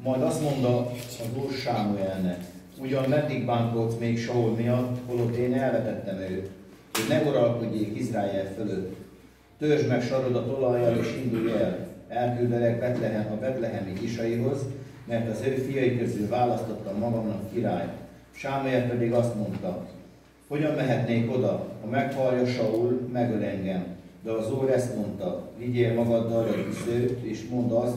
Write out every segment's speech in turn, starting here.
Majd azt mondta az Úr Sámuelnek: ugyan meddig bánkodsz még Saul miatt, holott én elvetettem őt, hogy ne uralkodjék Izrael fölött. Törzsd meg sarodat olajjal és indulj el, elküldelek a betlehemi Isaihoz, mert az ő fiai közül választottam magamnak királyt. Sámuel pedig azt mondta: hogyan mehetnék oda, ha meghallja Saul, megöl engem. De az Úr ezt mondta: vigyél magaddal egy tüzőt, és mondd azt,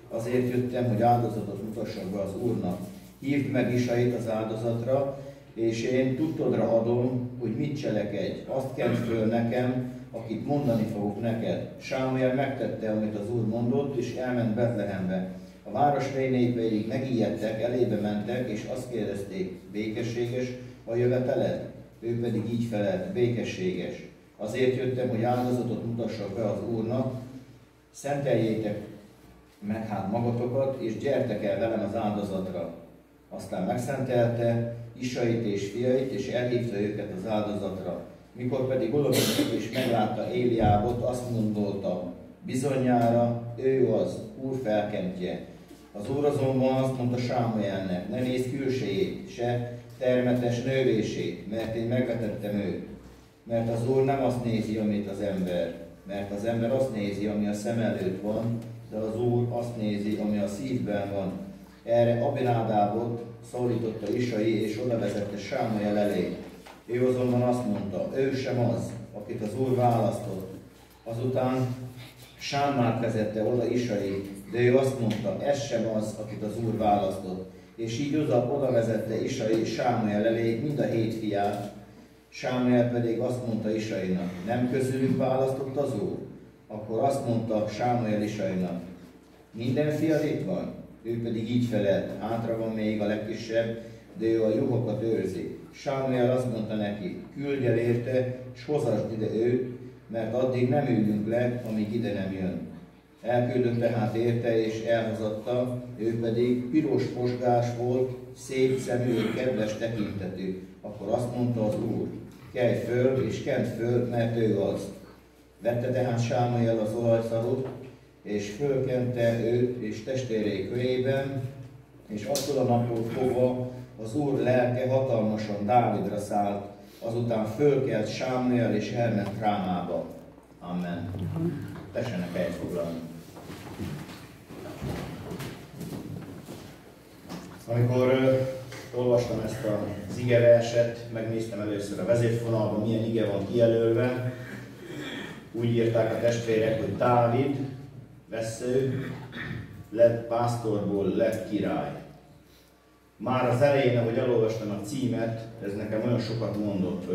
azért jöttem, hogy áldozatot mutassak be az Úrnak. Hívd meg Isait az áldozatra, és én tudtodra adom, hogy mit cselekedj. Azt kent föl nekem, akit mondani fogok neked. Sámuel megtette, amit az Úr mondott, és elment Betlehembe. A város népei megijedtek, elébe mentek, és azt kérdezték: békességes a jöveteled? Ő pedig így felelt: békességes. Azért jöttem, hogy áldozatot mutassak be az Úrnak, szenteljétek meg hát magatokat, és gyertek el velem az áldozatra. Aztán megszentelte Isait és fiait, és elhívta őket az áldozatra. Mikor pedig odamentek és meglátta Éliábot, azt mondta: bizonyára ő az Úr felkentje. Az Úr azonban azt mondta Sámuelnek: ne nézz külsejét, se termetes növését, mert én megvetettem őt. Mert az Úr nem azt nézi, amit az ember, mert az ember azt nézi, ami a szem előtt van, de az Úr azt nézi, ami a szívben van. Erre Abinádábot szólította Isai, és oda vezette Sámuel elé. Ő azonban azt mondta: ő sem az, akit az Úr választott. Azután Sámát vezette oda Isai, de ő azt mondta: ez sem az, akit az Úr választott. És így oda vezette Isai Sámuel elé mind a 7 fiát. Sámuel pedig azt mondta Isainak: nem közülük választott az Úr? Akkor azt mondta Sámuel Isainak: minden fiad itt van? Ő pedig így felelt: hátra van még a legkisebb, de ő a juhokat őrzi. Sámuel azt mondta neki: küldj el érte, s hozasd ide őt, mert addig nem üljünk le, amíg ide nem jön. Elküldött tehát érte, és elhozatta, ő pedig piros posgás volt, szép szemű, kedves tekintetű. Akkor azt mondta az Úr: kelj föl, és kent föl, mert ő az. Vette tehát Sámuel az olajszarot, és fölkente őt és testvérei körében, és attól a napról fogva az Úr lelke hatalmasan Dávidra szállt. Azután fölkelt Sámuel, és elment Rámába. Amen. Tessenek elfoglalni. Amikor olvastam ezt az igeverset, megnéztem először a vezérfonalban, milyen ige van kijelölve. Úgy írták a testvérek, hogy Dávid, vessző, lett pásztorból, lett király. Már az elején, ahogy elolvastam a címet, ez nekem olyan sokat mondott,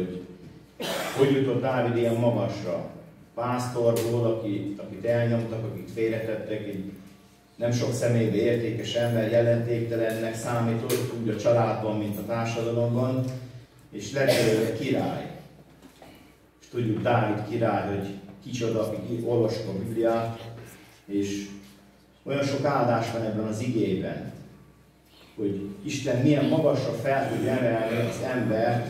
hogy jutott Dávid ilyen magasra. Pásztorból, akit elnyomtak, akit félretettek, egy nem sok személybe értékes ember, jelentéktelennek számított, úgy a családban, mint a társadalomban, és lett belőle király. És tudjuk Dávid király, hogy kicsoda, aki olvasott a Bibliát, és olyan sok áldás van ebben az igében, hogy Isten milyen magasra fel tud emelni az embert,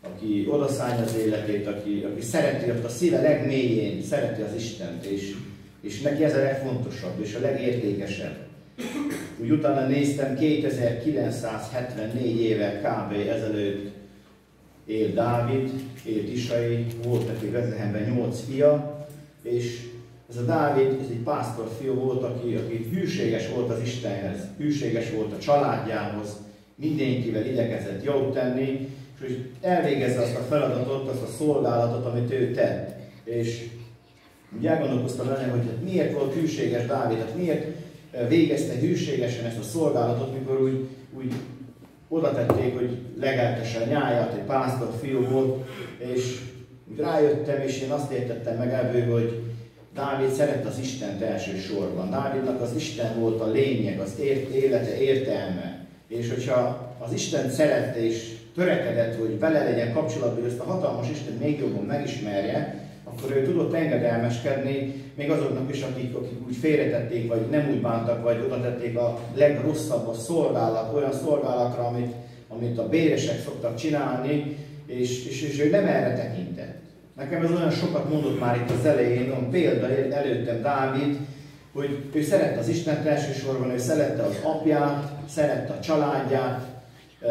aki odaszánja az életét, aki szereti, ott a szíve legmélyén szereti az Istent, és neki ez a legfontosabb, és a legértékesebb. Úgy utána néztem, 2974 éve kb. Ezelőtt élt Dávid, élt Isai, volt neki Betlehemben 8 fia, és ez a Dávid, ez egy pásztorfiú volt, aki hűséges volt az Istenhez, hűséges volt a családjához, mindenkivel igyekezett jót tenni, és hogy elvégezze azt a feladatot, azt a szolgálatot, amit ő tett. És úgy elgondolkoztam benne, hogy hát miért volt hűséges Dávid, hát miért végezte hűségesen ezt a szolgálatot, mikor úgy oda tették, hogy legeltesse a nyáját, egy pásztorfiú volt, és úgy rájöttem, és én azt értettem meg ebből, hogy Dávid szerette az Istent elsősorban. Dávidnak az Isten volt a lényeg, az élete értelme. És hogyha az Istent szerette és törekedett, hogy vele legyen kapcsolatban, hogy ezt a hatalmas Istent még jobban megismerje, akkor ő tudott engedelmeskedni még azoknak is, akik úgy félretették, vagy nem úgy bántak, vagy oda tették a legrosszabb a szolgálat, olyan szolgálatra, amit a béresek szoktak csinálni, és ő nem erre tekintett. Nekem ez olyan sokat mondott már itt az elején, olyan példa előttem Dávid, hogy ő szerette az Istent elsősorban, ő szerette az apját, szerette a családját,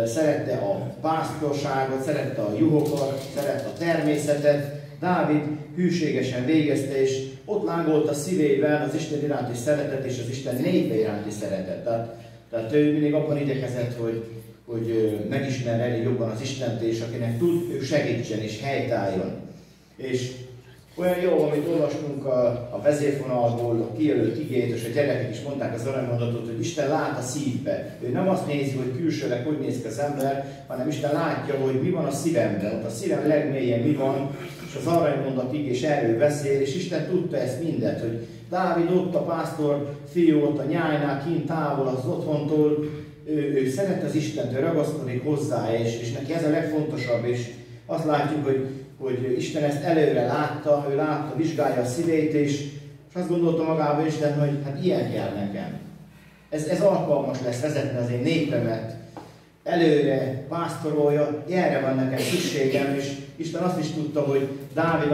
szerette a pásztorságot, szerette a juhokat, szerette a természetet. Dávid hűségesen végezte, és ott lángolt a szívében az Isten iránti szeretet és az Isten népe iránti szeretet. Tehát ő mindig abban igyekezett, hogy megismerje jobban az Istent, és akinek tud, ő segítsen és helytálljon. És olyan jó, amit olvastunk a vezérfonalból, a kijelölt igét, és a gyerekek is mondták az aranymondatot, hogy Isten lát a szívbe. Ő nem azt nézi, hogy külsőleg hogy néz ki az ember, hanem Isten látja, hogy mi van a szívemben, ott a szívem legmélyen mi van, és az aranymondat igés erről beszél, és Isten tudta ezt mindet, hogy Dávid ott a pásztor fiú, ott a nyájnál, kint távol az otthontól, ő szeret az Istent, ő ragaszkodik hozzá, és neki ez a legfontosabb, és azt látjuk, hogy Isten ezt előre látta, ő látta, vizsgálja a szívét, és azt gondolta magában Isten, hogy hát ilyen kell nekem. Ez alkalmas lesz vezetni az én népemet, előre pásztorolja, erre van nekem szükségem, és Isten azt is tudta, hogy Dávid,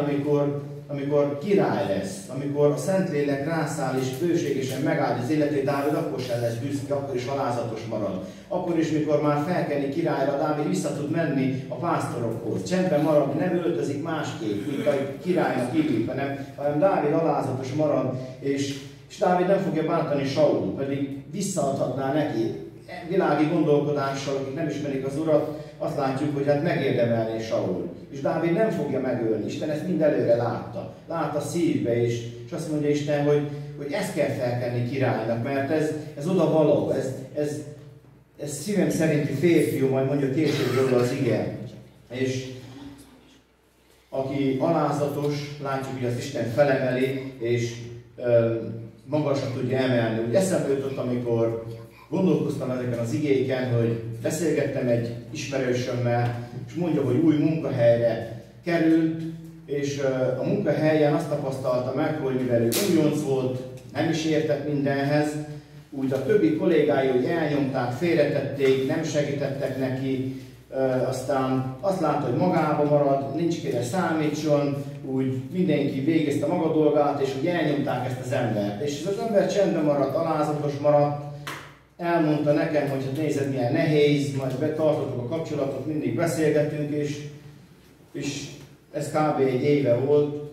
amikor király lesz, amikor a Szentlélek rászáll és bőségesen megáld az életét, Dávid akkor sem lesz büszke, akkor is alázatos marad. Akkor is, mikor már felkelni királyra, Dávid vissza tud menni a pásztorokhoz. Csendben marad, nem öltözik másképp, mint a királynak illik, hanem Dávid alázatos marad, és Dávid nem fogja bántani Saul, pedig visszaadhatná neki. Világi gondolkodással, akik nem ismerik az Urat, azt látjuk, hogy hát megérdemelné Saul. És Dávid nem fogja megölni. Isten ezt mind előre látta. Látta szívbe, és azt mondja Isten, hogy ezt kell felkelni királynak, mert ez oda való, ez szívem szerinti férfiú, majd mondja később róla az ige. És aki alázatos, látjuk, hogy az Isten felemeli, és magasra tudja emelni. Úgy eszembe jutott, amikor gondolkoztam ezeken az igéken, hogy beszélgettem egy ismerősömmel, és mondja, hogy új munkahelyre került, és a munkahelyen azt tapasztalta meg, hogy mivel ő újonc volt, nem is értett mindenhez, úgy a többi kollégái úgy elnyomták, félretették, nem segítettek neki, aztán azt látta, hogy magába marad, nincs kire számítson, úgy mindenki végezte maga dolgát, és úgy elnyomták ezt az embert. És az ember csendben maradt, alázatos maradt, elmondta nekem, hogy hát nézed, milyen nehéz, majd betartottuk a kapcsolatot, mindig beszélgetünk, és ez kb. Egy éve volt.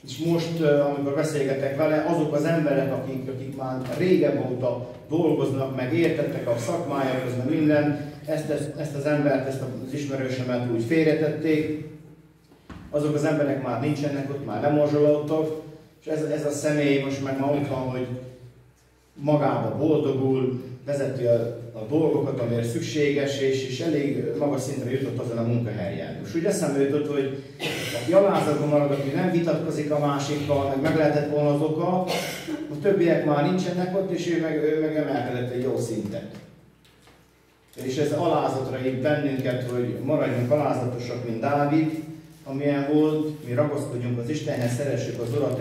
És most, amikor beszélgetek vele, azok az emberek, akik már régebb óta dolgoznak, meg értettek a szakmájához, meg minden, ezt az embert, ezt az ismerősömet úgy félretették. Azok az emberek már nincsenek ott, már lemorzsolódtak, és ez a személy most meg már ott van, hogy magába boldogul, vezeti a dolgokat, amire szükséges, és elég magas szintre jutott azon a munkahelyen. És úgy eszembe jutott, hogy aki alázatban marad, aki nem vitatkozik a másikkal, meg lehetett volna az oka, a többiek már nincsenek ott, és ő meg emelkedett egy jó szintet. És ez alázatra hív bennünket, hogy maradjunk alázatosak, mint Dávid, amilyen volt, mi ragaszkodjunk az Istenhez, szeressük az Urat,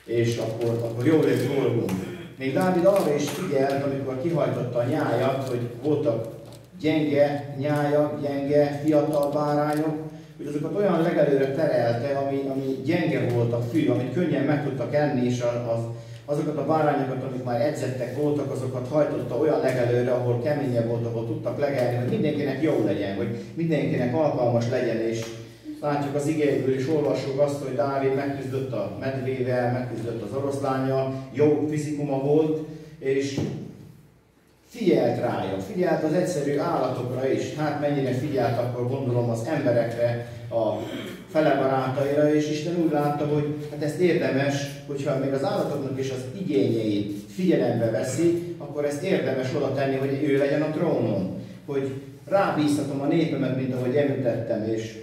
és akkor jól lesz dolgunk. Még Dávid arra is figyelt, amikor kihajtotta a nyájat, hogy voltak gyenge nyájak, gyenge fiatal bárányok, hogy azokat olyan legelőre terelte, ami gyenge volt a fű, amit könnyen meg tudtak enni, és azokat a bárányokat, amik már edzettek voltak, azokat hajtotta olyan legelőre, ahol keményebb volt, ahol tudtak legelni, hogy mindenkinek jó legyen, hogy mindenkinek alkalmas legyen, és látjuk az igéből is, olvassuk azt, hogy Dávid megküzdött a medvével, megküzdött az oroszlánnyal, jó fizikuma volt, és figyelt rája, figyelt az egyszerű állatokra is. Hát mennyire figyelt, akkor gondolom az emberekre, a fele barátaira, és Isten úgy látta, hogy hát ezt érdemes, hogyha még az állatoknak is az igényeit figyelembe veszi, akkor ezt érdemes oda tenni, hogy ő legyen a trónon. Hogy rábíztatom a népemet, mint ahogy említettem, és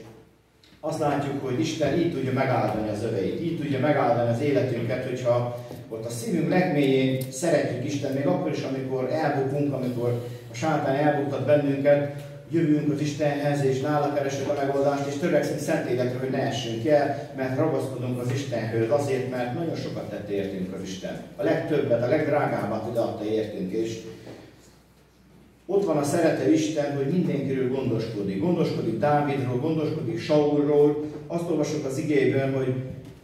azt látjuk, hogy Isten így tudja megáldani az öveit, így tudja megáldani az életünket, hogyha ott a szívünk legmélyén szeretjük Isten, még akkor is, amikor elbukunk, amikor a sátán elbuktat bennünket, jövünk az Istenhez, és nála keresünk a megoldást, és törekszünk Szentlélekre, hogy ne essünk el, mert ragaszkodunk az Istenhöz, azért, mert nagyon sokat tett értünk az Isten. A legtöbbet, a legdrágábbat odaadta értünk, és ott van a szerető Isten, hogy mindenkiről gondoskodik. Gondoskodik Dávidról, gondoskodik Saulról. Azt olvasok az igében,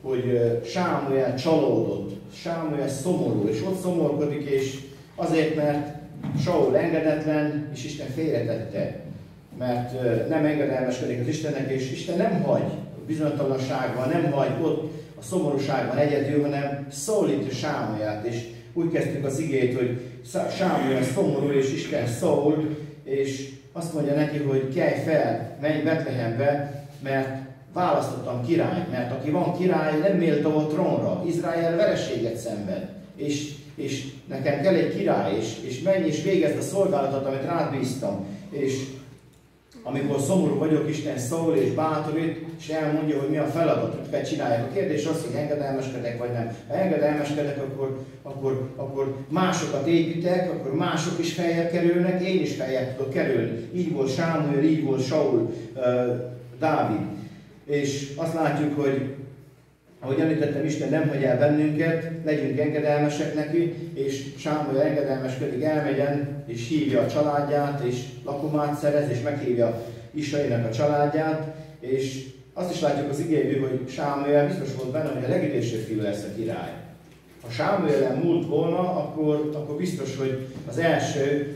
hogy Sámuel csalódott Sámuel szomorú, és ott szomorkodik, és azért, mert Saul engedetlen, és Isten félretette, mert nem engedelmeskedik az Istennek, és Isten nem hagy bizonytalanságban, nem hagy ott a szomorúságban egyedül, hanem szólítja Sámuelt, és úgy kezdtük az igét, hogy Sámuel szomorú, és Isten szól, és azt mondja neki, hogy kelj fel, menj Betlehembe, mert választottam királyt, mert aki van király, nem méltó a trónra. Izrael vereséget szenved, és nekem kell egy király, és menj és végezd a szolgálatot, amit rád bíztam. És amikor szomorú vagyok, Isten szól és bátorít, és elmondja, hogy mi a feladat, hogy kell csinálják. A kérdés az, hogy engedelmeskedek vagy nem. Ha engedelmeskedek, akkor másokat építek, akkor mások is feljebb kerülnek, én is feljebb tudok kerülni. Így volt Sámuel, így volt Saul, Dávid. És azt látjuk, hogy ahogy említettem, Isten nem hagy el bennünket, legyünk engedelmesek neki, és Sámuel engedelmeskedik, elmegyen, és hívja a családját, és lakomát szerez, és meghívja Israelnek a családját, és azt is látjuk az igéből, hogy Sámuel biztos volt benne, hogy a legidősebb fiú lesz a király. Ha Sámuelen múlt volna, akkor biztos, hogy az első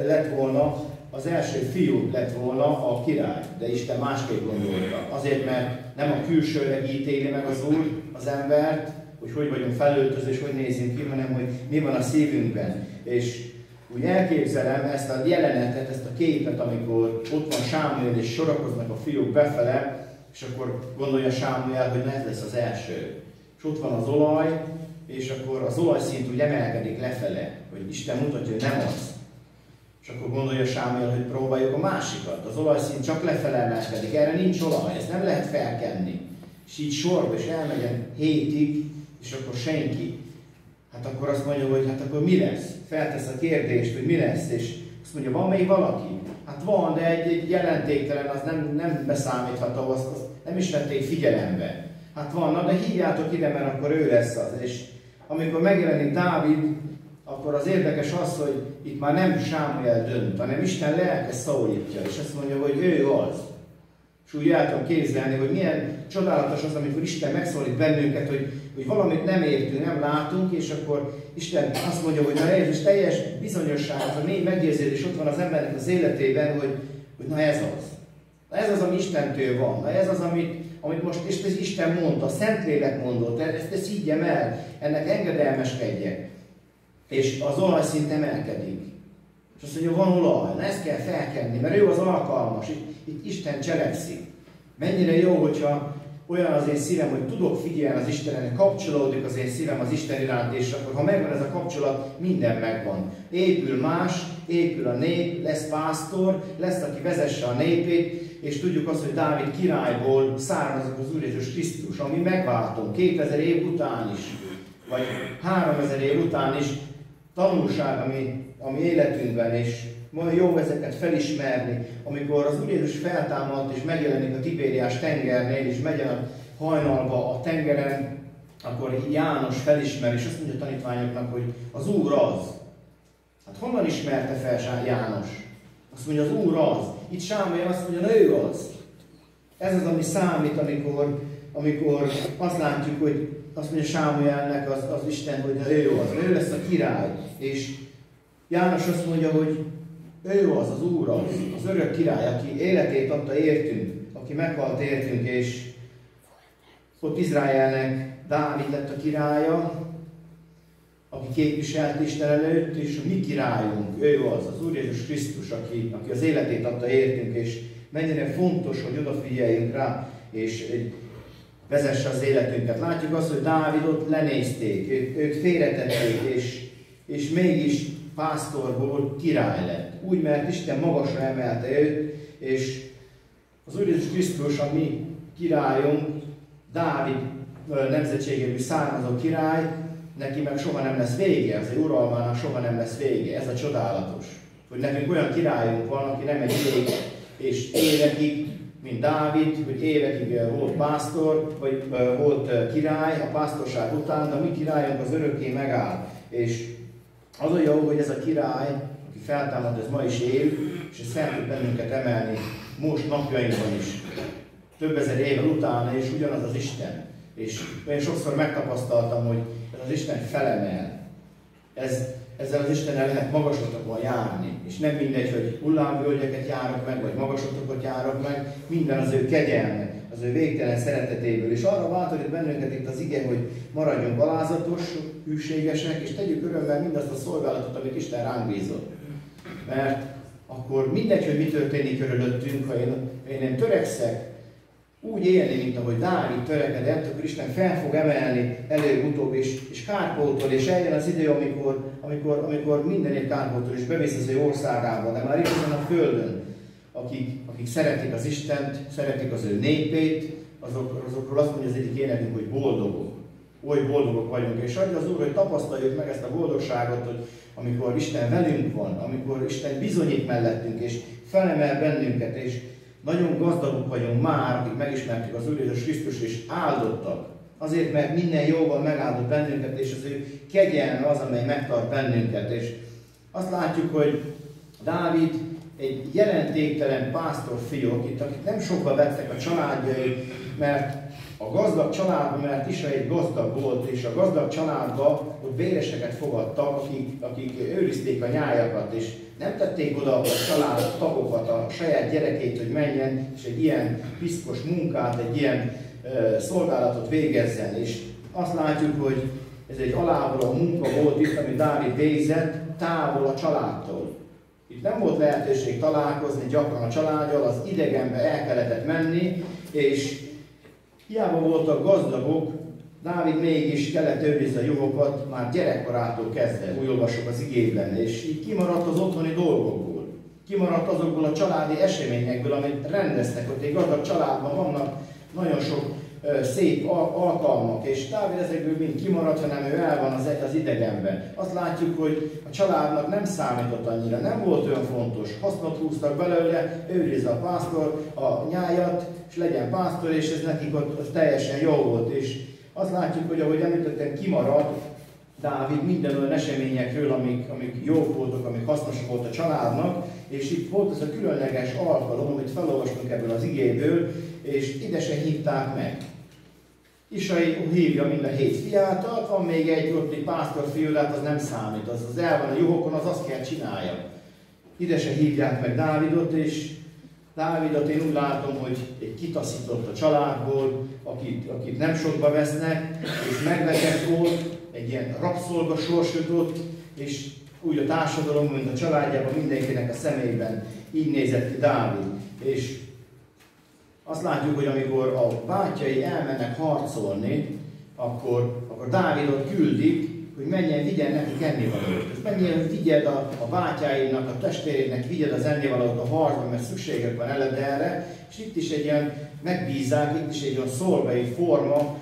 lett volna, az első fiú lett volna a király, de Isten másképp gondolta. Azért, mert nem a külsőleg ítéli meg az Úr az embert, hogy vagyunk felöltöző és hogy nézünk ki, hanem hogy mi van a szívünkben. És úgy elképzelem ezt a jelenetet, ezt a képet, amikor ott van Sámuel és sorakoznak a fiúk befele, és akkor gondolja Sámuel, hogy ez lesz az első. És ott van az olaj, és akkor az olajszint úgy emelkedik lefele, hogy Isten mutatja, hogy nem az. És akkor gondolja Sámuel, hogy próbáljuk a másikat. Az olajszint csak lefele emelkedik, erre nincs olaj, ezt nem lehet felkenni. És így sorba, és elmegyen hétig, és akkor senki. Hát akkor azt mondja, hogy hát akkor mi lesz? Feltesz a kérdést, hogy mi lesz, és azt mondja, van még valaki? Hát van, de egy jelentéktelen, az nem beszámítható, azt nem is vették figyelembe. Hát van, na de hívjátok ide, mert akkor ő lesz az. És amikor megjelenik Dávid, akkor az érdekes az, hogy itt már nem Sámuel dönt, hanem Isten lelke szólítja, és azt mondja, hogy ő az. És úgy el tudom képzelni, hogy milyen csodálatos az, amikor Isten megszólít bennünket, hogy valamit nem értünk, nem látunk, és akkor Isten azt mondja, hogy na ez teljes bizonyosság, az a mély megérzés ott van az embernek az életében, hogy na ez az. Na ez az, ami Istentől van. Na ez az, amit most Isten mondta, a Szentlélek mondott, ezt higgyem el, ennek engedelmeskedjek. És az olajszint emelkedik. És azt mondja, van olaj, na ezt kell felkenni, mert ő az alkalmas, itt Isten cselekszik. Mennyire jó, hogyha olyan az én szívem, hogy tudok figyelni az Istennek, kapcsolódik az én szívem az Isten iránt, és akkor ha megvan ez a kapcsolat, minden megvan. Épül más, épül a nép, lesz pásztor, lesz, aki vezesse a népét, és tudjuk azt, hogy Dávid királyból származik az Úr Jézus Krisztus, ami megváltunk 2000 év után is, vagy 3000 év után is, tanulság, ami életünkben, és jó ezeket felismerni, amikor az Úr Jézus feltámadt és megjelenik a Tibériás tengernél, és megy a hajnalba a tengeren, akkor János felismer, és azt mondja a tanítványoknak, hogy az Úr az. Hát honnan ismerte fel János? Azt mondja, az Úr az. Itt Sámuel azt mondja, na ő az. Ez az, ami számít, amikor azt látjuk, hogy azt mondja Sámuelnek az Isten, hogy ő az, ő lesz a király. És János azt mondja, hogy ő az Úr az örök király, aki életét adta értünk, aki meghalt értünk, és ott Izraelnek Dávid lett a királya, aki képviselt Isten előtt, és a mi királyunk, ő az Úr Jézus Krisztus, aki az életét adta értünk, és mennyire fontos, hogy odafigyeljünk rá, és vezesse az életünket. Látjuk azt, hogy Dávidot lenézték, őt félretették, és mégis pásztorból király lett. Úgy, mert Isten magasra emelte őt, és az Úr Jézus Krisztus, a mi királyunk, Dávid nemzetségéből származó király, neki meg soha nem lesz vége, az ő uralmának soha nem lesz vége. Ez a csodálatos. Hogy nekünk olyan királyunk van, aki nem egy vég, és évekig, mint Dávid, hogy évekig volt pásztor, vagy volt király a pásztorság után, de a mi királyunk az örökké megáll. És az a jó, hogy ez a király, aki feltámad, ez ma is él, és ez fel tud bennünket emelni most napjainkban is. Több ezer évvel utána, és ugyanaz az Isten. És én sokszor megtapasztaltam, hogy ez az Isten felemel. Ezzel az Istennel lehet magaslatokon járni. És nem mindegy, hogy hullámvölgyeket járok meg, vagy magaslatokat járok meg, minden az ő kegyelme, az ő végtelen szeretetéből. És arra bátorít bennünket itt az ige, hogy maradjunk alázatos, hűségesek, és tegyük örömmel mindazt a szolgálatot, amit Isten ránk bízott. Mert akkor mindegy, hogy mi történik körülöttünk, ha én törekszek úgy élni, mint ahogy Dávid törekedett, akkor Isten fel fog emelni előbb-utóbb, és kárpótol, és eljön az idő, amikor mindenért kárpótol, és bevész az ő országába, de már itt ezen a földön, akik szeretik az Istent, szeretik az ő népét, azokról azt mondja az egyik énekünk, hogy boldogok. Oly boldogok vagyunk, és adja az Úr, hogy tapasztaljuk meg ezt a boldogságot, hogy amikor Isten velünk van, amikor Isten bizonyít mellettünk, és felemel bennünket, és nagyon gazdagok vagyunk már, akik megismertük az Úr Jézus Krisztus, és áldottak. Azért, mert minden jóval megáldott bennünket, és az ő kegyelme az, amely megtart bennünket. És azt látjuk, hogy Dávid egy jelentéktelen pásztorfiú, akit nem sokba vettek a családjai, mert a gazdag családban, mert Israel gazdag volt, és a gazdag családban ott véreseket fogadtak, akik őrizték a nyájakat, és nem tették oda a család tagokat, a saját gyerekét, hogy menjen, és egy ilyen piszkos munkát, egy ilyen szolgálatot végezzen. És azt látjuk, hogy ez egy alávaló munka volt itt, amit Dávid végzett, távol a családtól. Itt nem volt lehetőség találkozni gyakran a családjal, az idegenbe el kellett menni, és hiába voltak gazdagok, Dávid mégis kellett őrizni a juhokat már gyerekkorától kezdve, úgy olvasok az igében, és így kimaradt az otthoni dolgokból. Kimaradt azokból a családi eseményekből, amit rendeztek, ott egy gazdag családban vannak nagyon sok szép alkalmak, és Dávid ezekből mind kimaradt, hanem ő el van az idegenben. Azt látjuk, hogy a családnak nem számított annyira, nem volt olyan fontos. Hasznot húztak belőle, őrizze a pásztor a nyájat, és legyen pásztor, és ez nekik ott teljesen jó volt. És azt látjuk, hogy ahogy említettem, kimaradt Dávid minden olyan eseményekről, amik jók voltak, amik hasznosak volt a családnak, és itt volt ez a különleges alkalom, amit felolvastunk ebből az igéből, és ide se hívták meg. Isai hívja mind a 7 fiát, van még egy pásztorfiú, de hát az nem számít, az el van a juhokon, az azt kell csinálja. Ide se hívják meg Dávidot, és Dávidot én úgy látom, hogy egy kitaszított a családból, akit nem sokba vesznek, és megvetett volt, egy ilyen rabszolga sors jutott, és úgy a társadalom, mint a családjában, mindenkinek a szemében így nézett ki Dávid. És azt látjuk, hogy amikor a bátyai elmennek harcolni, akkor Dávidot küldik, hogy menjen, vigyen nekik ennivalót. Menjen, vigyed a bátyáidnak, a testvérének, vigyed az ennivalót a harcban, mert szükségek van erre. És itt is egy ilyen, megbízák, itt is egy olyan szolgai forma,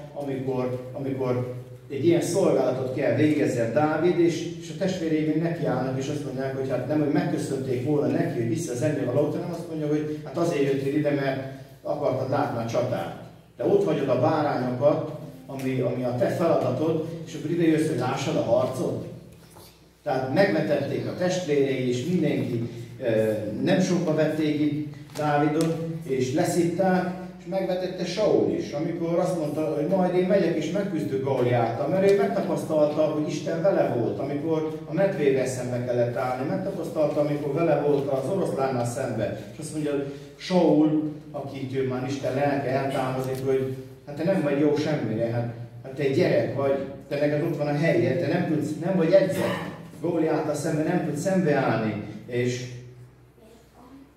amikor egy ilyen szolgálatot kell végezzen Dávid, és a testvérei még nekiállnak, és azt mondják, hogy hát nem, hogy megköszönték volna neki, hogy vissza az ennivalót, hanem azt mondja, hogy hát azért jöttél ide, mert akartad látni a csatát. De ott hagyod a bárányokat, ami a te feladatod, és akkor ide jössz, hogy lássad a harcot. Tehát megvetették a testvérei, és mindenki nem sokba vették itt Dávidot, és leszitták, és megvetette Saul is, amikor azt mondta, hogy majd én megyek és megküzdök Góliáttal, mert ő megtapasztalta, hogy Isten vele volt, amikor a medvével szembe kellett állni, megtapasztalta, amikor vele volt az oroszlánnal szembe. És azt mondja, hogy Saul, akit ő már Isten lelke eltámazik, hogy hát te nem vagy jó semmire, hát te egy gyerek vagy, te neked ott van a helyed, te nem vagy edzett. Góliáttal szemben nem tudsz szembeállni,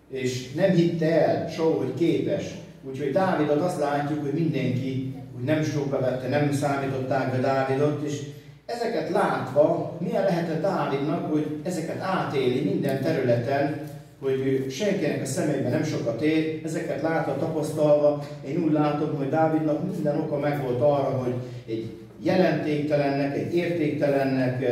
és nem hitte el Saul, hogy képes. Úgyhogy Dávidot azt látjuk, hogy mindenki úgy nem sokba vette, nem számították be Dávidot, és ezeket látva, milyen lehetett Dávidnak, hogy ezeket átéli minden területen, hogy senkinek a szemében nem sokat ér, ezeket látva, tapasztalva, én úgy látom, hogy Dávidnak minden oka megvolt arra, hogy egy jelentéktelennek, egy értéktelennek,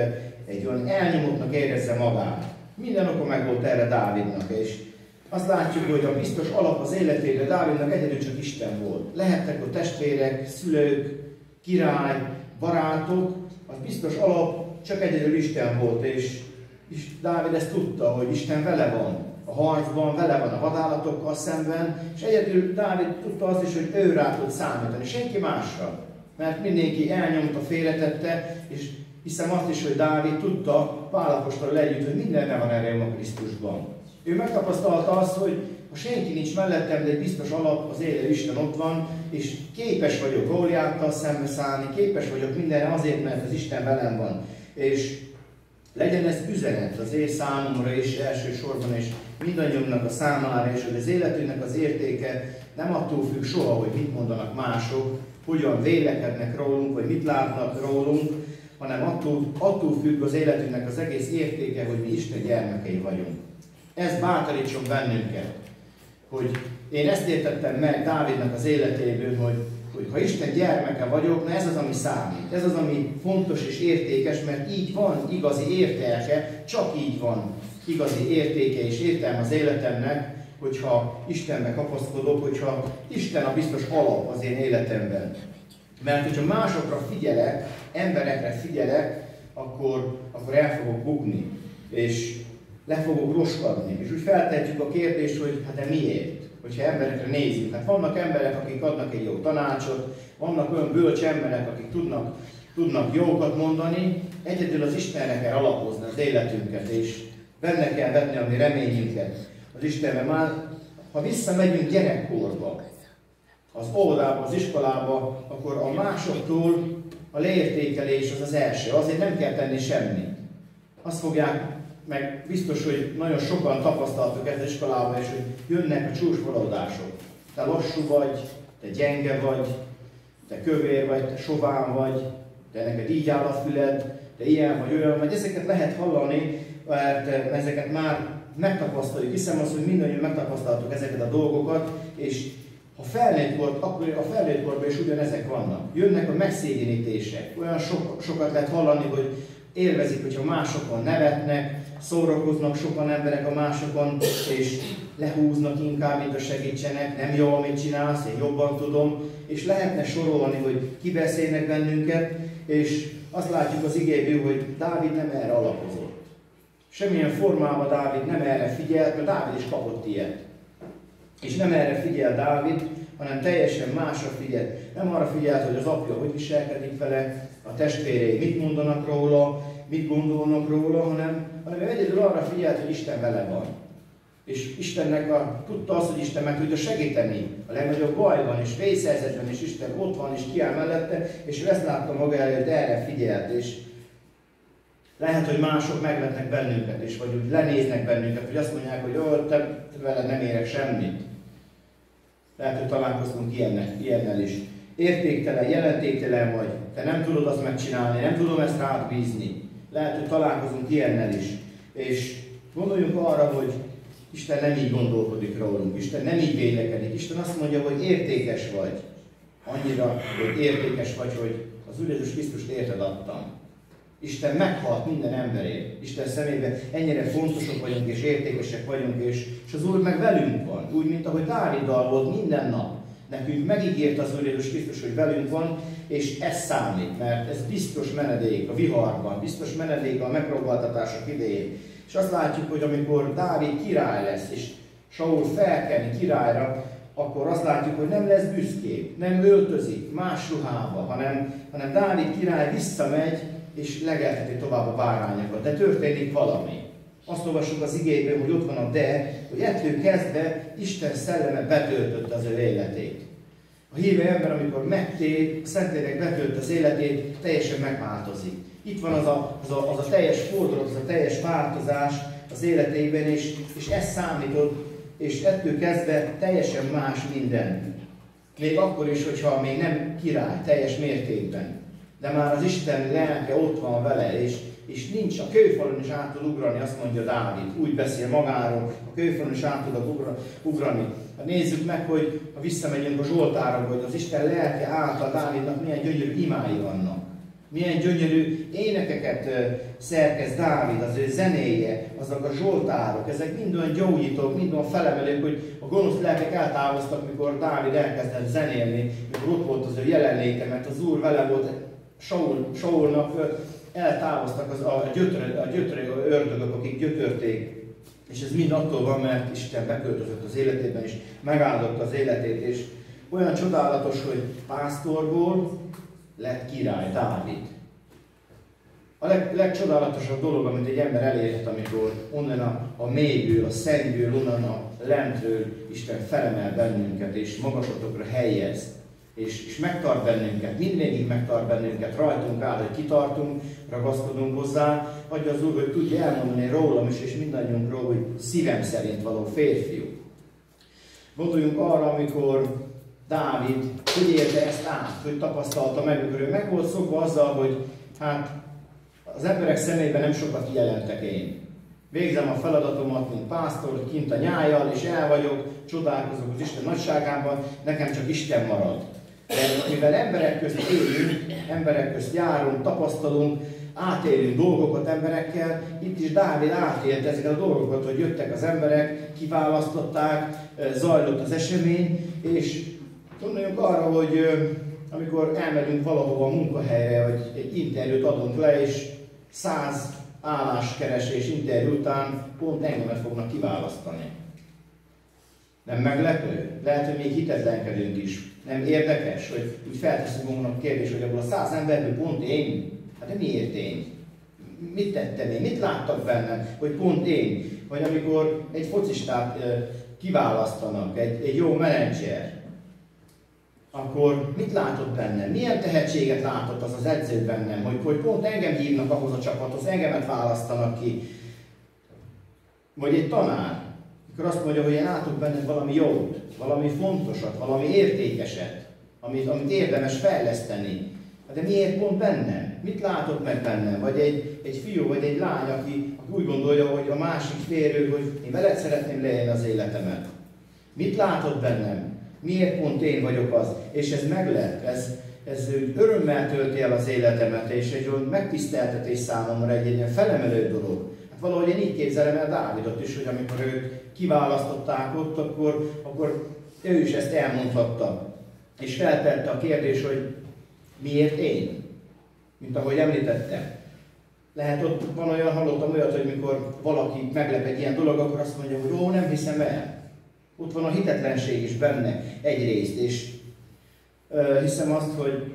egy olyan elnyomottnak érezze magát. Minden oka megvolt erre Dávidnak, és azt látjuk, hogy a biztos alap az életére Dávidnak egyedül csak Isten volt. Lehettek a testvérek, szülők, király, barátok, az biztos alap csak egyedül Isten volt, és Dávid ezt tudta, hogy Isten vele van a harcban, vele van a vadállatokkal szemben, és egyedül Dávid tudta azt is, hogy ő rá tud számítani, senki másra. Mert mindenki elnyomta, félretette, és hiszem azt is, hogy Dávid tudta Pál apostolral együtt, hogy mindenben van erejém a Krisztusban. Ő megtapasztalta azt, hogy ha senki nincs mellettem, de egy biztos alap, az élő Isten ott van, és képes vagyok Góliáttal szembeszállni, képes vagyok mindenre azért, mert az Isten velem van. És legyen ez üzenet az én számomra is elsősorban, és mindannyiunknak a számára, és hogy az életünknek az értéke nem attól függ soha, hogy mit mondanak mások, hogyan vélekednek rólunk, vagy mit látnak rólunk, hanem attól függ az életünknek az egész értéke, hogy mi Isten gyermekei vagyunk. Ez bátorítson bennünket, hogy én ezt értettem meg Dávidnak az életéből, hogy ha Isten gyermeke vagyok, na ez az, ami számít. Ez az, ami fontos és értékes, mert így van igazi értéke, csak így van igazi értéke és értelme az életemnek, hogyha Istenbe kapaszkodok, hogyha Isten a biztos alap az én életemben. Mert hogyha másokra figyelek, emberekre figyelek, akkor el fogok bukni, és le fogok roskadni. És úgy feltehetjük a kérdést, hogy hát de miért? Hogyha emberekre nézzük. Hát vannak emberek, akik adnak egy jó tanácsot, vannak olyan bölcs emberek, akik tudnak jókat mondani, egyedül az Istenre kell alapozni az életünket, és benne kell vetni a mi reményünket az Istenbe. Már ha visszamegyünk gyerekkorba, az óvodába, az iskolába, akkor a másoktól a leértékelés az az első. Azért nem kell tenni semmit. Azt fogják, meg biztos, hogy nagyon sokan tapasztaltuk ezt az iskolában, és hogy jönnek a csúcsvalódások. Te lassú vagy, te gyenge vagy, te kövér vagy, te sován vagy, te neked így áll a füled, te ilyen vagy, olyan vagy. Ezeket lehet hallani, mert ezeket már megtapasztaljuk. Hiszem azt, hogy mindannyian megtapasztaltuk ezeket a dolgokat, és ha felnőtt volt, akkor a felnőtt korban is ugyanezek vannak. Jönnek a megszégyenítések. Olyan sokat lehet hallani, hogy élvezik, hogyha másokon nevetnek, szórakoznak sokan emberek a másokon, és lehúznak inkább, mint a segítsenek, nem jó, amit csinálsz, én jobban tudom, és lehetne sorolni, hogy kibeszélnek bennünket, és azt látjuk az igéből, hogy Dávid nem erre alapozott. Semmilyen formában Dávid nem erre figyelt, mert Dávid is kapott ilyet. És nem erre figyel Dávid, hanem teljesen másra figyel. Nem arra figyelt, hogy az apja hogy viselkedik vele, a testvérei mit mondanak róla, mit gondolnak róla, hanem egyedül arra figyelt, hogy Isten vele van. És Istennek tudta azt, hogy Isten meg tudja segíteni a legnagyobb bajban, és vészhelyzetben, és Isten ott van, és kiáll mellette, és ő ezt látta maga előtt, erre figyelt, és lehet, hogy mások megvetnek bennünket, és vagy úgy lenéznek bennünket, hogy azt mondják, hogy te veled nem érek semmit. Lehet, hogy találkoztunk ilyennel is. Értéktelen, jelentéktelen vagy, te nem tudod azt megcsinálni, nem tudom ezt rád bízni. Lehet, hogy találkozunk ilyennel is. És gondoljunk arra, hogy Isten nem így gondolkodik rólunk, Isten nem így vélekedik. Isten azt mondja, hogy értékes vagy. Annyira, hogy értékes vagy, hogy az Úr Jézus Krisztust érted adtam. Isten meghalt minden emberért. Isten szemében ennyire fontosak vagyunk és értékesek vagyunk, és az Úr meg velünk van. Úgy, mint ahogy Dáviddal volt minden nap. Nekünk megígért az Úr Jézus Krisztus, hogy velünk van, és ez számít, mert ez biztos menedék a viharban, biztos menedék a megpróbáltatások idején. És azt látjuk, hogy amikor Dávid király lesz, és Saul felkeni királyra, akkor azt látjuk, hogy nem lesz büszkébb, nem öltözik más ruhába, hanem Dávid király visszamegy, és legelteti tovább a bárányokat. De történik valami. Azt olvassuk az igéből, hogy ott van a de, hogy ettől kezdve Isten szelleme betöltötte az ő életét. A hívő ember, amikor megtér, a Szentlélek betölt az életét, teljesen megváltozik. Itt van az a teljes fordulat, az a teljes változás az életében, és ez számított, és ettől kezdve teljesen más minden. Még akkor is, hogyha még nem király, teljes mértékben. De már az Isten lelke ott van vele, és nincs, a kőfalon is át tud ugrani, azt mondja Dávid, úgy beszél magáról, a kőfalon is át tud ugrani. Hát nézzük meg, hogy ha visszamegyünk a Zsoltárokba, hogy az Isten lelke által Dávidnak milyen gyönyörű imái vannak. Milyen gyönyörű énekeket szerkesz Dávid, az ő zenéje, azok a zsoltárok, ezek mind olyan gyógyítók, mind olyan felemelők, hogy a gonosz lelkek eltávoztak, mikor Dávid elkezdett zenélni, mikor ott volt az ő jelenléte, mert az Úr vele volt, Saulnak eltávoztak a gyötrő ördögök, akik gyötörték. És ez mind attól van, mert Isten beköltözött az életében, és megáldotta az életét. És olyan csodálatos, hogy pásztorból lett király, Dávid. A legcsodálatosabb dolog, amit egy ember elérhet, amikor onnan a mélyből, a szennyből, onnan a lentről Isten felemel bennünket, és magaslatokra helyez, és megtart bennünket, mindvégig megtart bennünket, rajtunk áll, hogy kitartunk, ragaszkodunk hozzá, adja az Úr, hogy tudja elmondani rólam is, és mindannyiunkról, hogy szívem szerint való férfiú. Gondoljunk arra, amikor Dávid hogy élte ezt át, hogy tapasztalta meg, amikor ő meg volt szokva azzal, hogy hát az emberek szemében nem sokat jelentek én. Végzem a feladatomat, mint pásztor, kint a nyájjal, és el vagyok, csodálkozok az Isten nagyságában, nekem csak Isten marad. De mivel emberek közt élünk, emberek közt járunk, tapasztalunk, átélünk dolgokat emberekkel, itt is Dávid átélt ezeket a dolgokat, hogy jöttek az emberek, kiválasztották, zajlott az esemény, és gondoljunk arra, hogy amikor elmegyünk valahova a munkahelyre, vagy egy interjút adunk le, és 100 álláskeresés interjú után pont engemet fognak kiválasztani. Nem meglepő? Lehet, hogy még hitetlenkedünk is. Nem érdekes, hogy úgy felteszünk magunknak kérdés, hogy abból a 100 emberből pont én? Hát de miért én? Mit tettem én? Mit láttak bennem, hogy pont én? Vagy amikor egy focistát kiválasztanak, egy jó menedzser, akkor mit látott bennem? Milyen tehetséget látott az az edző bennem, hogy pont engem hívnak ahhoz a csapathoz, engemet választanak ki. Vagy egy tanár, akkor azt mondja, hogy én látok benned valami jót, valami fontosat, valami értékeset, amit érdemes fejleszteni. De miért pont bennem? Mit látott meg bennem? Vagy egy fiú, vagy egy lány, aki úgy gondolja, hogy a másik férő, hogy én veled szeretném leélni az életemet. Mit látott bennem? Miért pont én vagyok az? És ez meglep, ez örömmel tölti el az életemet, és egy olyan megtiszteltetés számomra, egy ilyen felemelő dolog. Hát valahogy én így képzelem el Dávidot is, hogy amikor őt kiválasztották ott, akkor ő is ezt elmondhatta. És feltette a kérdés, hogy miért én? Mint ahogy említettem. Lehet ott van olyan, hallottam olyat, hogy mikor valaki meglep egy ilyen dolog, akkor azt mondja, hogy ó, nem hiszem el. Ott van a hitetlenség is benne egyrészt, és hiszem azt, hogy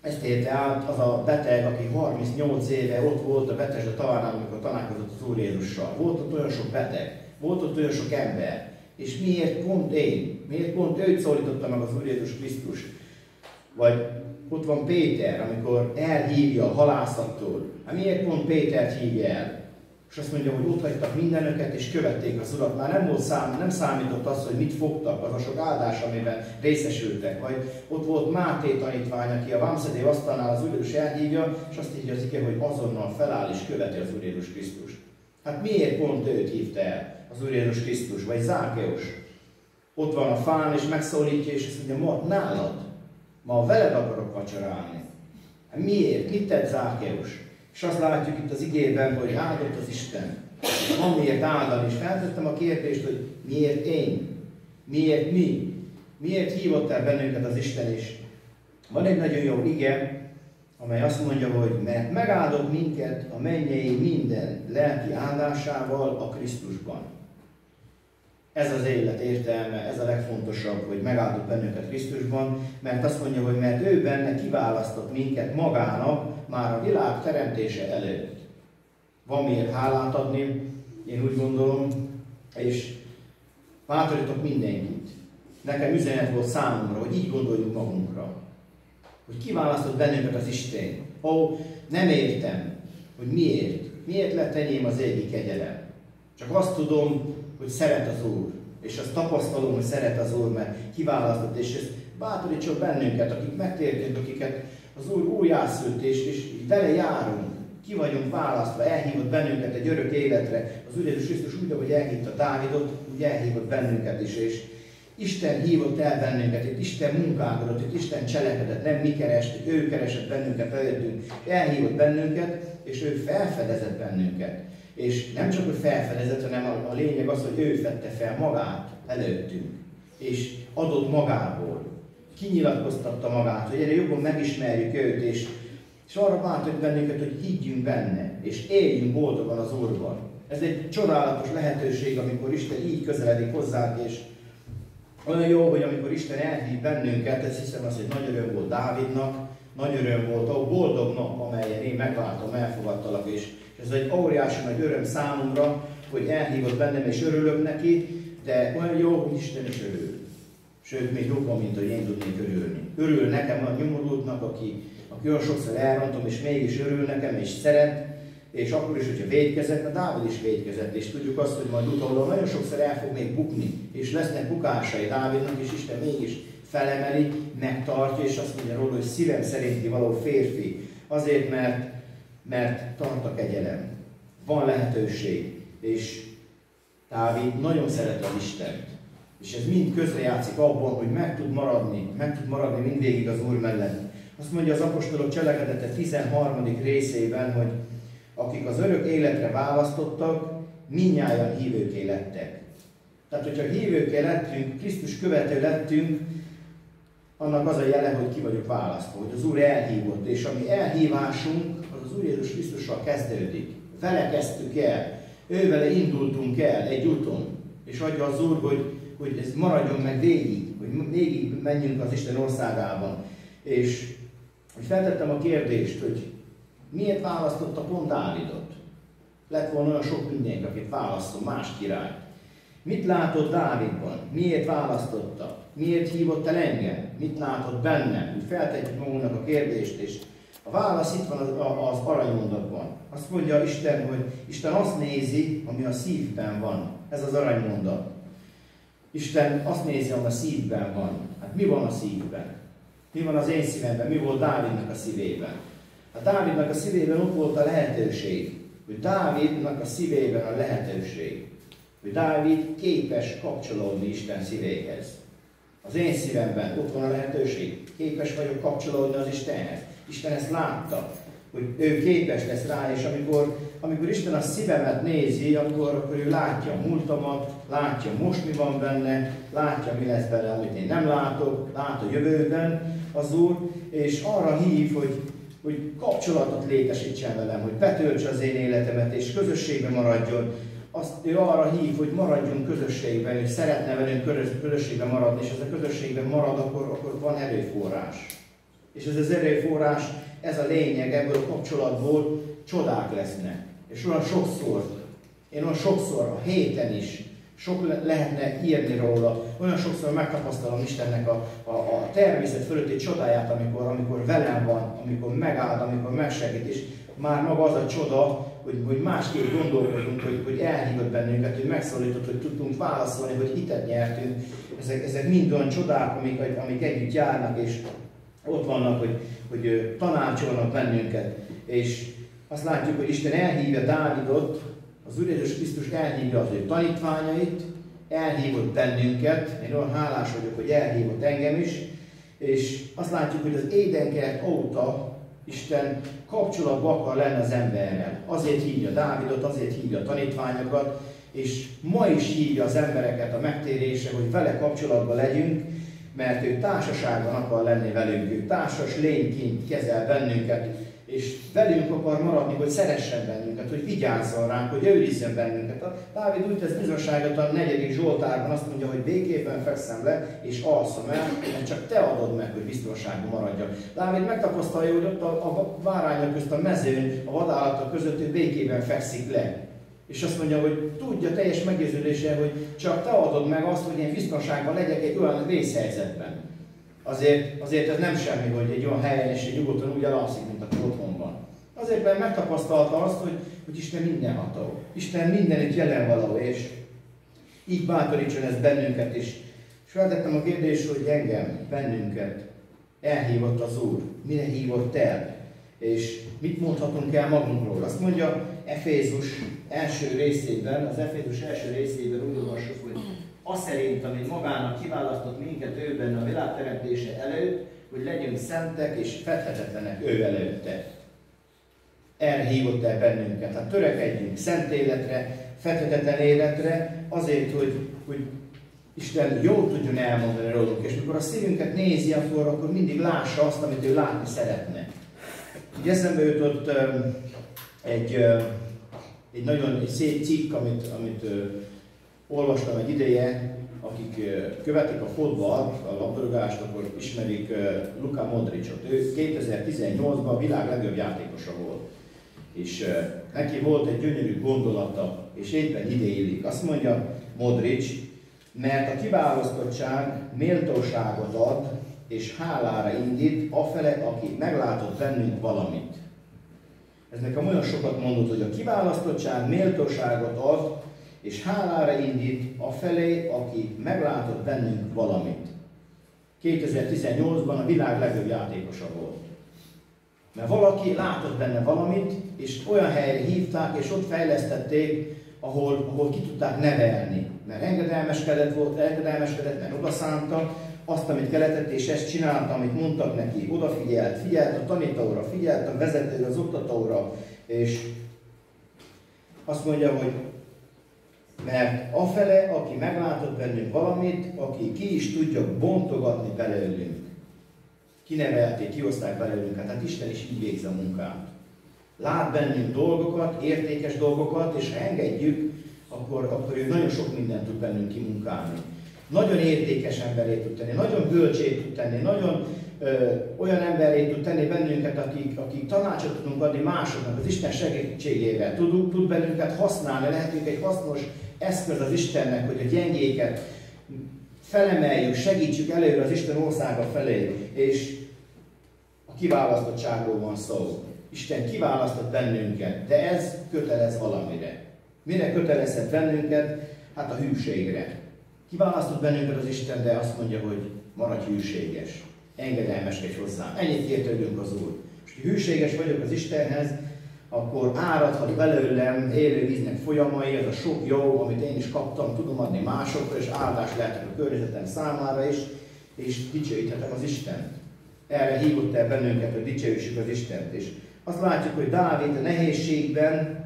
ezt élte át az a beteg, aki 38 éve ott volt a Betesda tavánál, amikor találkozott az Úr Jézussal. Volt ott olyan sok beteg, volt ott olyan sok ember, és miért pont én? Miért pont őt szólította meg az Úr Jézus Krisztus? Vagy ott van Péter, amikor elhívja a halászattól. Hát miért pont Pétert hívja el? És azt mondja, hogy ott hagytak mindenöket, és követték az Urat. Már nem számított az, hogy mit fogtak, az a sok áldás, amiben részesültek. Vagy ott volt Máté tanítvány, aki a vámszedő asztalnál az Úr Jézus elhívja, és azt írja az ige, hogy azonnal feláll és követi az Úr Jézus Krisztust. Hát miért pont őt hívta el az Úr Jézus Krisztus? Vagy Zákeus? Ott van a fán, és megszólítja, és azt mondja, ma nálad, ma veled akarok vacsorálni. Hát miért? Mit tett Zákeus? És azt látjuk itt az igében, hogy áldott az Isten. Van miért áldani, és feltettem a kérdést, hogy miért én? Miért mi? Miért hívott el bennünket az Isten is? Van egy nagyon jó ige, amely azt mondja, hogy mert megáldott minket a mennyei minden lelki áldásával a Krisztusban. Ez az élet értelme, ez a legfontosabb, hogy megáldott bennünket Krisztusban, mert azt mondja, hogy mert ő benne kiválasztott minket magának már a világ teremtése előtt. Van miért hálát adni, én úgy gondolom, és bátorítok mindenkit. Nekem üzenet volt számomra, hogy így gondoljunk magunkra. Hogy kiválasztott bennünket az Isten. Nem értem, hogy miért. Miért lett enyém az égi kegyelem. Csak azt tudom, hogy szeret az Úr. És azt tapasztalom, hogy szeret az Úr, mert kiválasztott, és ez bátorítson bennünket, akik megtértünk, akiket az Úr újjászült, és vele járunk. Ki vagyunk választva, elhívott bennünket egy örök életre. Az Úr Jézus Krisztus úgy, ahogy elhívta Dávidot, úgy elhívott bennünket is. És Isten hívott el bennünket, itt Isten munkálkodott, itt Isten cselekedett, nem mi kerestük, ő keresett bennünket előttünk, elhívott bennünket, és ő felfedezett bennünket. És nem csak, hogy felfedezett, hanem a lényeg az, hogy ő fedte fel magát előttünk, és adott magából. Kinyilatkoztatta magát, hogy egyre jobban megismerjük őt, és arra bátorít bennünket, hogy higgyünk benne, és éljünk boldogan az Úrban. Ez egy csodálatos lehetőség, amikor Isten így közeledik hozzánk, és olyan jó, hogy amikor Isten elhív bennünket, ez hiszem az, hogy nagy öröm volt Dávidnak, nagy öröm volt, ó, boldog nap, amelyen én megváltom, elfogadtalak, és ez egy óriási nagy öröm számomra, hogy elhívott bennem, és örülök neki, de olyan jó, hogy Isten is örül. Sőt, még jobban, mint hogy én tudnék örülni. Örül nekem a nyomorultnak, aki olyan sokszor elrontom, és mégis örül nekem, és szeret, és akkor is, hogyha vétkezett, a Dávid is vétkezett, és tudjuk azt, hogy majd utólag nagyon sokszor el fog még bukni, és lesznek bukásai Dávidnak, és Isten mégis felemeli, megtartja, és azt mondja róla, hogy szívem szerinti való férfi. Azért, mert tart a kegyelem. Van lehetőség, és Dávid nagyon szeret az Istent. És ez mind közrejátszik abban, hogy meg tud maradni mindvégig az Úr mellett. Azt mondja az apostolok cselekedete 13. részében, hogy akik az örök életre választottak, mindnyájan hívőké lettek. Tehát, hogyha hívőké lettünk, Krisztus követő lettünk, annak az a jele, hogy ki vagyok választva, hogy az Úr elhívott, és a mi elhívásunk az Úr Jézus Krisztussal kezdődik. Vele kezdtük el, ővele indultunk el egy úton, és adja az Úr, hogy ez maradjon meg végig, hogy végig menjünk az Isten országában. És feltettem a kérdést, hogy miért választotta pont Dávidot? Lett volna olyan sok mindenki, akit választom, más király. Mit látott Dávidban? Miért választotta? Miért hívott el engem? Mit látott bennem? Úgy feltetjük magunknak a kérdést, és a válasz itt van az aranymondatban. Azt mondja Isten, hogy Isten azt nézi, ami a szívben van. Ez az aranymondat. Isten azt nézi, ami a szívben van. Hát mi van a szívben? Mi van az én szívemben? Mi volt Dávidnak a szívében? A Dávidnak a szívében ott volt a lehetőség. Hogy Dávidnak a szívében a lehetőség. Hogy Dávid képes kapcsolódni Isten szívéhez. Az én szívemben ott van a lehetőség. Képes vagyok kapcsolódni az Istenhez. Isten ezt látta, hogy ő képes lesz rá, és amikor Isten a szívemet nézi, akkor ő látja a múltamat, látja most mi van benne, látja mi lesz benne, amit én nem látok, lát a jövőben az Úr, és arra hív, hogy kapcsolatot létesítsen velem, hogy betöltse az én életemet, és közösségben maradjon. Ő arra hív, hogy maradjunk közösségben, hogy szeretne velünk közösségben maradni, és ez a közösségben marad, akkor van erőforrás. És ez az erőforrás, ez a lényeg, ebből a kapcsolatból csodák lesznek. És olyan sokszor a héten is, sok lehetne írni róla, olyan sokszor megtapasztalom Istennek a természet fölötti csodáját, amikor velem van, amikor megáld, amikor megsegít, és már maga az a csoda, hogy másképp gondolkodunk, hogy elhívott bennünket, hogy megszólított, hogy tudtunk válaszolni, hogy hitet nyertünk. Ezek mind olyan csodák, amik együtt járnak, és ott vannak, hogy tanácsolnak bennünket. És azt látjuk, hogy Isten elhívja Dávidot, az Úr Jézus Krisztus elhívja az ő tanítványait, elhívott bennünket, én olyan hálás vagyok, hogy elhívott engem is, és azt látjuk, hogy az édenkert óta Isten kapcsolatban akar lenni az emberrel. Azért hívja Dávidot, azért hívja a tanítványokat, és ma is hívja az embereket a megtérésre, hogy vele kapcsolatban legyünk, mert ő társaságban akar lenni velünk, ő társas lényként kezel bennünket, és velünk akar maradni, hogy szeressen bennünket, hogy vigyázzon ránk, hogy őrizzen bennünket. A Dávid úgy tesz bizonságot a 4. Zsoltárban, azt mondja, hogy békében fekszem le, és alszom el, mert csak te adod meg, hogy biztonságban maradjak. Dávid megtapasztalja, hogy ott a bárányok közt a mezőn, a vadállatok között ő békében fekszik le. És azt mondja, hogy tudja teljes meggyőződéssel, hogy csak te adod meg azt, hogy én biztonságban legyek egy olyan vészhelyzetben. Azért ez nem semmi, hogy egy olyan helyen és egy nyugodtan úgy elalszik, mint akkor otthon van. Azért, mert megtapasztalta azt, hogy Isten mindenható. Isten mindenütt jelen való, és így bátorítson ez bennünket is. És feltettem a kérdést, hogy engem, bennünket elhívott az Úr. Mire hívott el? És mit mondhatunk el magunkról? Azt mondja Efézus első részében, az Efézus első részében úgy olvassuk, hogy az szerint, amit magának kiválasztott minket őben a világteremtése előtt, hogy legyünk szentek és fedhetetlenek ő előtte. Erre hívott el bennünket. Hát törekedjünk szent életre, fedhetetlen életre, azért, hogy Isten jól tudjon elmondani rólunk, és mikor a szívünket nézi, akkor mindig lássa azt, amit ő látni szeretne. Így eszembe jutott egy nagyon szép cikk, amit olvastam egy ideje, akik követik a fotballt, a labdarúgást, akkor ismerik Luka Modricot. Ő 2018-ban a világ legjobb játékosa volt. És neki volt egy gyönyörű gondolata, és éppen ide illik. Azt mondja Modric, mert a kiválasztottság méltóságot ad, és hálára indít afelett, aki meglátott bennünk valamit. Ez nekem olyan sokat mondott, hogy a kiválasztottság méltóságot ad, és hálára indít afelé, aki meglátott bennünk valamit. 2018-ban a világ legjobb játékosa volt. Mert valaki látott benne valamit, és olyan helyre hívták, és ott fejlesztették, ahol ki tudták nevelni. Mert engedelmeskedett, mert odaszánta azt, amit kellett, és ezt csinálta, amit mondtak neki. Figyelt a tanítóra, figyelt a vezetőre, az oktatóra, és azt mondja, hogy mert afele, aki meglátott bennünk valamit, aki ki is tudja bontogatni belőlünk. Kinevelték, kihozták belőlünk, hát Isten is így végzi a munkát. Lát bennünk dolgokat, értékes dolgokat, és ha engedjük, akkor ő nagyon sok mindent tud bennünk kimunkálni. Nagyon értékes emberé tud tenni, nagyon bölcsé tud tenni, nagyon olyan emberé tud tenni bennünket, akik tanácsot tudunk adni másoknak, az Isten segítségével. Tud bennünket használni, lehetünk egy hasznos eszköz az Istennek, hogy a gyengéket felemeljük, segítsük előre az Isten országa felé, és a kiválasztottságról van szó. Isten kiválasztott bennünket, de ez kötelez valamire. Mire kötelezhet bennünket? Hát a hűségre. Kiválasztott bennünket az Isten, de azt mondja, hogy maradj hűséges, engedelmeskedj hozzám. Ennyit kért tőlünk az Úr. És ha hűséges vagyok az Istenhez, akkor áradhat belőlem élő víznek folyamai, ez a sok jó, amit én is kaptam, tudom adni másokra, és áldás lehetek a környezetem számára is, és dicsőíthetem az Istent. Erre hívott el bennünket, hogy dicsőítsük az Istent. És azt látjuk, hogy Dávid a nehézségben,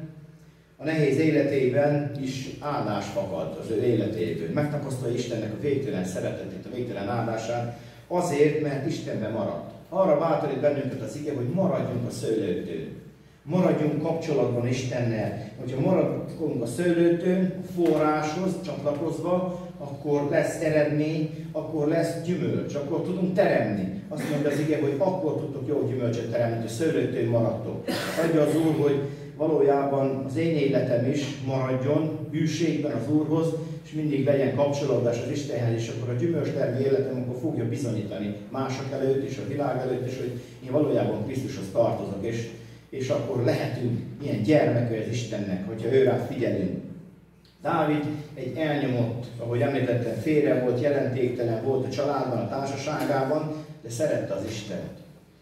a nehéz életében is áldás fakad az ő életéből. Megtapasztalja Istennek a végtelen szeretetét, a végtelen áldását, azért, mert Istenben maradt. Arra bátorít bennünket az ige, hogy maradjunk a szőlőtőn. Maradjunk kapcsolatban Istennel. Hogyha maradunk a szőlőtőn, a forráshoz csatlakozva, akkor lesz eredmény, akkor lesz gyümölcs, akkor tudunk teremni. Azt mondja az ige, hogy akkor tudtok jó gyümölcsöt teremni, hogy a szőlőtőn maradtok. Adja az Úr, hogy valójában az én életem is maradjon hűségben az Úrhoz, és mindig legyen kapcsolódás az Istenhez, és akkor a gyümölcstermő életem akkor fogja bizonyítani mások előtt és a világ előtt is, hogy én valójában Krisztushoz tartozok, és akkor lehetünk ilyen gyermekei az Istennek, hogyha őrá figyelünk. Dávid egy elnyomott, ahogy említettem, félre volt, jelentéktelen volt a családban, a társaságában, de szerette az Istent.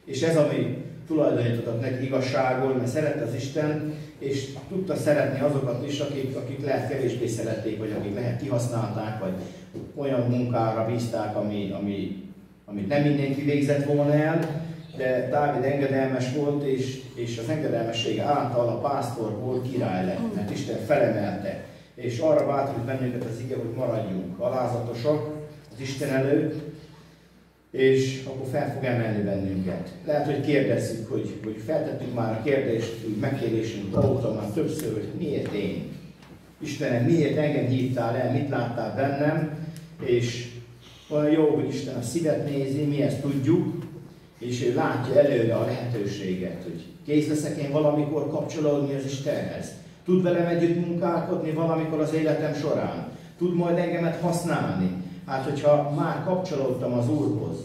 És ez, ami tulajdonított neki igazságból, mert szerette az Isten, és tudta szeretni azokat is, akik lehet kevésbé szerették, vagy akik lehet kihasználták, vagy olyan munkára bízták, amit nem mindenki végzett volna el, de Dávid engedelmes volt, és az engedelmessége által a pásztorból király lett, mert Isten felemelte. És arra bátorít bennünket az ige, hogy maradjunk alázatosak az Isten előtt, és akkor fel fog emelni bennünket. Lehet, hogy kérdezzük, hogy feltettük már a kérdést, úgy megkérdésünk óta már többször, hogy miért én? Istenem, miért engem hívtál el, mit láttál bennem? És olyan jó, hogy Isten a szívet nézi, mi ezt tudjuk, és ő látja előre a lehetőséget, hogy kész leszek én valamikor kapcsolódni az Istenhez. Tud velem együtt munkálkodni valamikor az életem során. Tud majd engemet használni. Hát, hogyha már kapcsolódtam az Úrhoz,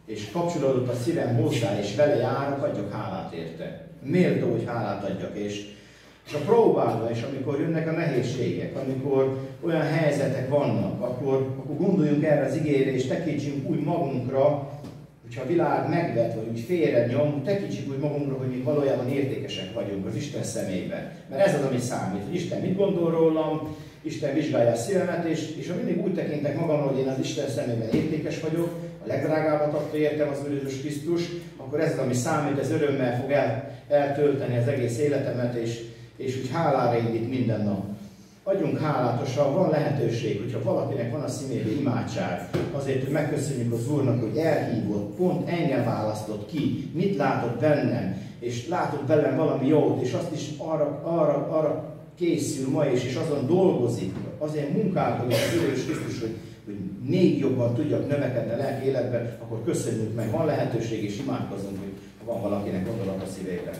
és kapcsolódott a szívem hozzá, és vele járok, adjak hálát érte. Méltó, hogy hálát adjak. És a próbálva is, amikor jönnek a nehézségek, amikor olyan helyzetek vannak, akkor gondoljunk erre az igére, és tekintsünk úgy magunkra, hogyha a világ megvet, vagy úgy félre nyom, tekintsük úgy magunkra, hogy mi valójában értékesek vagyunk az Isten szemében. Mert ez az, ami számít, hogy Isten mit gondol rólam, Isten vizsgálja a szívemet, és ha mindig úgy tekintek magamra, hogy én az Isten szemében értékes vagyok, a legdrágábbat adta értem az Úr Jézus Krisztus, akkor ez az, ami számít, ez örömmel fog eltölteni az egész életemet, és úgy hálára indít minden nap. Adjunk hálát, van lehetőség, hogyha valakinek van a szívében imádság, azért, hogy megköszönjük az Úrnak, hogy elhívott, pont engem választott ki, mit látott bennem, és látott bennem valami jót, és azt is arra készül ma és azon dolgozik, azért munkálkodik az Úr Jézus Krisztus, hogy még jobban tudjak növekedni a lelki életben, akkor köszönjük meg, van lehetőség és imádkozunk, hogy van valakinek gondolat a szívében.